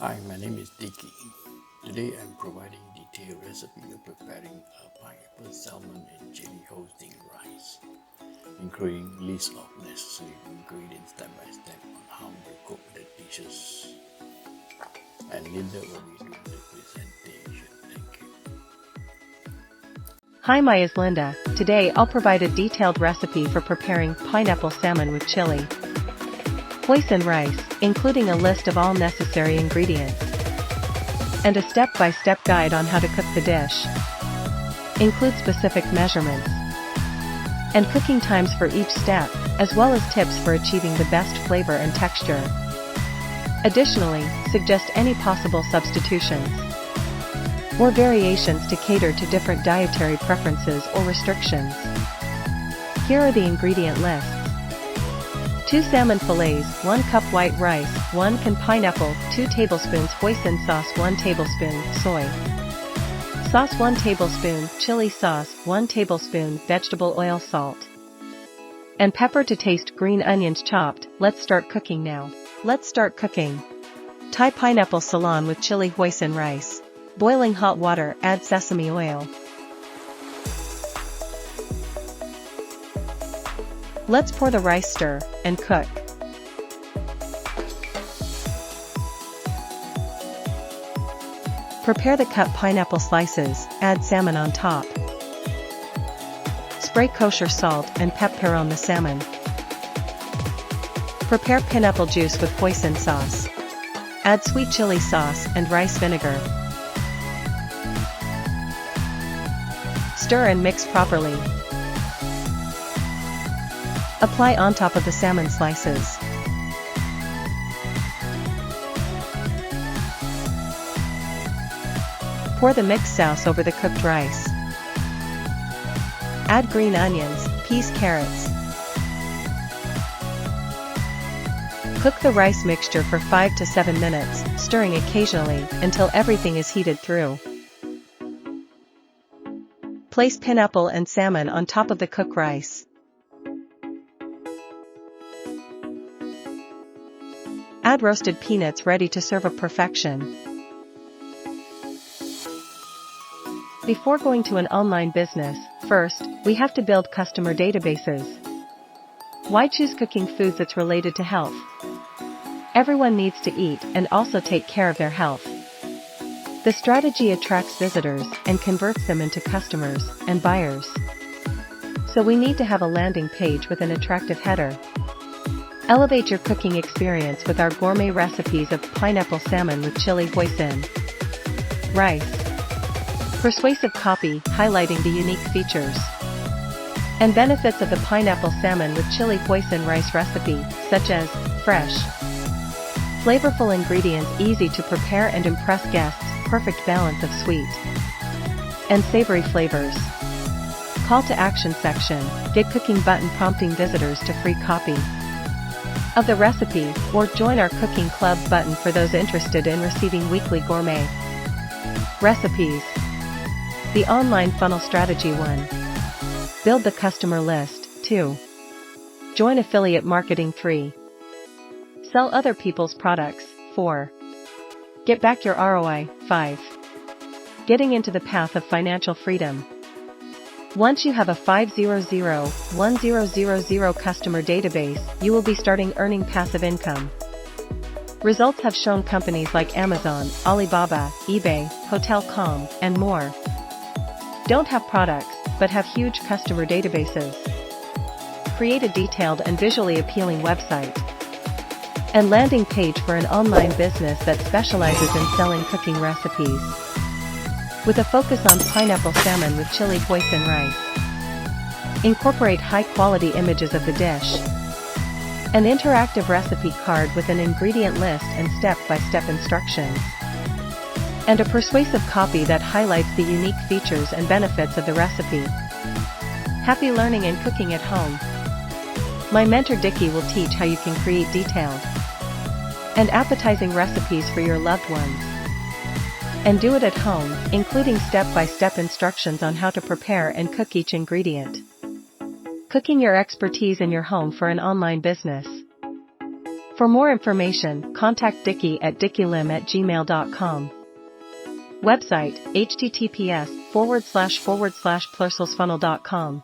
Hi, my name is Dickie. Today I'm providing detailed recipe of preparing a pineapple salmon and Chili-Hoisin rice, including list of necessary ingredients step by step on how to cook the dishes. And Linda will be doing the presentation. Thank you. Hi, my is Linda. Today I'll provide a detailed recipe for preparing pineapple salmon with chili. Hoisin rice, including a list of all necessary ingredients. And a step-by-step guide on how to cook the dish. Include specific measurements. And cooking times for each step, as well as tips for achieving the best flavor and texture. Additionally, suggest any possible substitutions or variations to cater to different dietary preferences or restrictions. Here are the ingredient lists. 2 salmon fillets, 1 cup white rice, 1 can pineapple, 2 tablespoons hoisin sauce, 1 tablespoon soy sauce, 1 tablespoon chili sauce, 1 tablespoon vegetable oil, salt and pepper to taste, green onions chopped. Let's start cooking now. Let's start cooking. Thai pineapple salmon with Chili-Hoisin rice. Boiling hot water, add sesame oil. Let's pour the rice, stir, and cook. Prepare the cut pineapple slices, add salmon on top. Spray kosher salt and pepper on the salmon. Prepare pineapple juice with hoisin sauce. Add sweet chili sauce and rice vinegar. Stir and mix properly. Apply on top of the salmon slices. Pour the mixed sauce over the cooked rice. Add green onions, peas, carrots. Cook the rice mixture for 5 to 7 minutes, stirring occasionally until everything is heated through. Place pineapple and salmon on top of the cooked rice. Add roasted peanuts, ready to serve of perfection. Before going to an online business, first, we have to build customer databases. Why choose cooking foods that's related to health? Everyone needs to eat and also take care of their health. The strategy attracts visitors and converts them into customers and buyers. So we need to have a landing page with an attractive header. Elevate your cooking experience with our gourmet recipes of pineapple salmon with Chili-Hoisin rice. Persuasive copy highlighting the unique features and benefits of the pineapple salmon with Chili-Hoisin rice recipe, such as fresh, flavorful ingredients, easy to prepare and impress guests, perfect balance of sweet and savory flavors. Call to action section, get cooking button prompting visitors to free copy of the recipe, or join our cooking club button for those interested in receiving weekly gourmet recipes. The online funnel strategy. 1. Build the customer list. 2. Join affiliate marketing. 3. Sell other people's products. 4. Get back your ROI. 5. Getting into the path of financial freedom. Once you have a 500,1000 customer database, you will be starting earning passive income. Results have shown companies like Amazon, Alibaba, eBay, Hotel.com, and more don't have products, but have huge customer databases. Create a detailed and visually appealing website and landing page for an online business that specializes in selling cooking recipes, with a focus on pineapple salmon with Chili-Hoisin rice. Incorporate high-quality images of the dish, an interactive recipe card with an ingredient list and step-by-step instructions, and a persuasive copy that highlights the unique features and benefits of the recipe. Happy learning and cooking at home. My mentor Dickie will teach how you can create detailed and appetizing recipes for your loved ones. And do it at home, including step-by-step instructions on how to prepare and cook each ingredient. Cooking your expertise in your home for an online business. For more information, contact Dickie at dickielim@gmail.com. Website, https://plursalsfunnel.com.